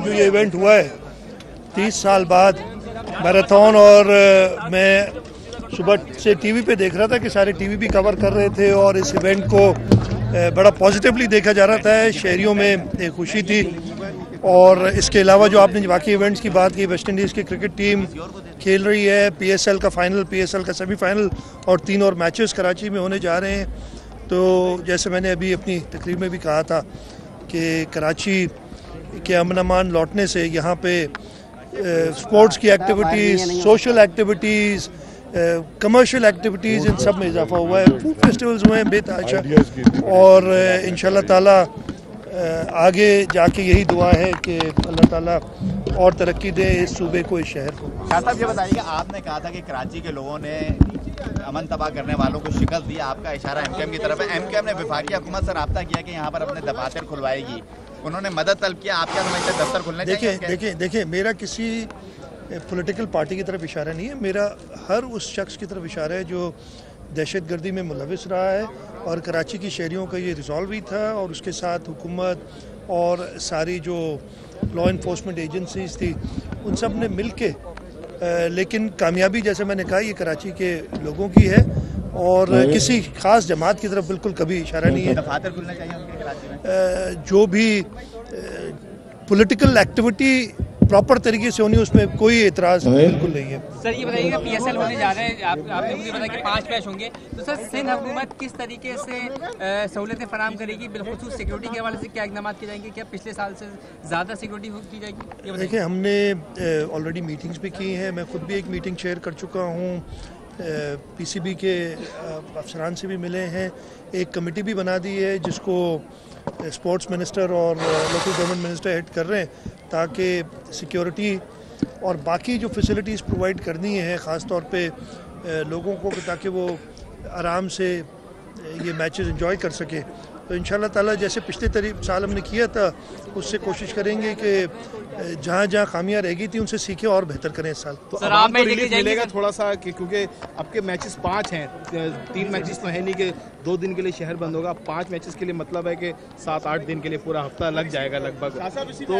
जो ये इवेंट हुआ है 30 साल बाद मैराथन, और मैं सुबह से टीवी पे देख रहा था कि सारे टीवी भी कवर कर रहे थे और इस इवेंट को बड़ा पॉजिटिवली देखा जा रहा था। शहरियों में एक खुशी थी। और इसके अलावा जो आपने बाकी इवेंट्स की बात की, वेस्ट इंडीज़ की क्रिकेट टीम खेल रही है, PSL का फाइनल, PSL का सेमीफाइनल और 3 और मैचेस कराची में होने जा रहे हैं। तो जैसे मैंने अभी अपनी तकरीर में भी कहा था कि कराची के अमन अमान लौटने से यहाँ पे स्पोर्ट्स की activities, social activities, commercial activities, इन सब में इजाफा हुआ है। फूड फेस्टिवल्स हुए हैं बेतहाशा, और इंशाल्लाह ताला आगे जाके यही दुआ है कि अल्लाह ताला और तरक्की दे इस सूबे को, इस शहर को। शाह साहब ये बताइएगा, आपने कहा था कि कराची के लोगों ने अमन तबाह करने वालों को शिकस्त दी, आपका इशारा MKM की तरफ है। MKM ने वफाकी हुकूमत से रब्ता किया कि यहाँ पर अपने दफातर खुलवाएगी, उन्होंने मदद तलब किया। आप क्या समझते हैं दफ्तर खुलने चाहिए? देखिए मेरा किसी पॉलिटिकल पार्टी की तरफ इशारा नहीं है, मेरा हर उस शख्स की तरफ इशारा है जो दहशतगर्दी में मुलविस रहा है। और कराची की शहरियों का ये रिजॉल्व ही था, और उसके साथ हुकूमत और सारी जो लॉ इन्फोर्समेंट एजेंसीज थी उन सब ने मिल के, लेकिन कामयाबी जैसे मैंने कहा ये कराची के लोगों की है और किसी खास जमात की तरफ बिल्कुल कभी इशारा नहीं है। दफातर खुलना चाहिए उनके कराची में। जो भी पॉलिटिकल एक्टिविटी प्रॉपर तरीके से होनी, उसमें कोई एतराज बिल्कुल नहीं है। सर ये बताइएगा, PSL होने जा रहे हैं, आपने मुझे बताया कि 5 मैच होंगे, तो सर सिंध हुकूमत किस तरीके से सहूलतें फराम करेगी, बिलखुसूस सिक्योरिटी के हवाले से क्या इक़दाम किए जाएंगे? क्या पिछले साल से ज़्यादा सिक्योरिटी की जाएगी? देखिए हमने ऑलरेडी मीटिंग्स भी की हैं, मैं खुद भी एक मीटिंग चेयर कर चुका हूँ, PCB के अफसरान से भी मिले हैं, एक कमेटी भी बना दी है जिसको स्पोर्ट्स मिनिस्टर और लोकल गवर्नमेंट मिनिस्टर हेड कर रहे हैं, ताकि सिक्योरिटी और बाकी जो फैसिलिटीज़ प्रोवाइड करनी है ख़ास तौर पे लोगों को, ताकि वो आराम से ये मैचेस एंजॉय कर सके। तो इंशाल्लाह ताला जैसे पिछले साल हमने किया था, उससे कोशिश करेंगे कि जहाँ जहाँ खामियां रह गई थी उनसे सीखे और बेहतर करें इस साल। तो आवाम को रिलीफ मिलेगा थोड़ा सा, क्योंकि आपके मैचेस 5 हैं, 3 मैचेस तो है नहीं कि 2 दिन के लिए शहर बंद होगा, 5 मैचेस के लिए मतलब है कि 7-8 दिन के लिए पूरा हफ्ता लग जाएगा लगभग। तो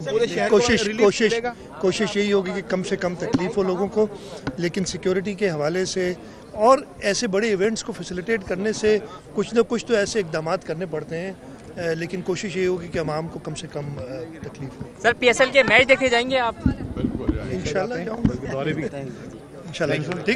पूरे शहर कोशिश यही होगी कि कम से कम तकलीफ हो लोगों को, लेकिन सिक्योरिटी के हवाले से और ऐसे बड़े इवेंट्स को फैसिलिटेट करने से कुछ न कुछ तो ऐसे इक़दाम करने पड़ते हैं, लेकिन कोशिश ये होगी कि आवाम को कम से कम तकलीफ हो। सर PSL के मैच देखने जाएंगे आप? इंशाल्लाह जाऊँगा, इंशाल्लाह, ठीक है।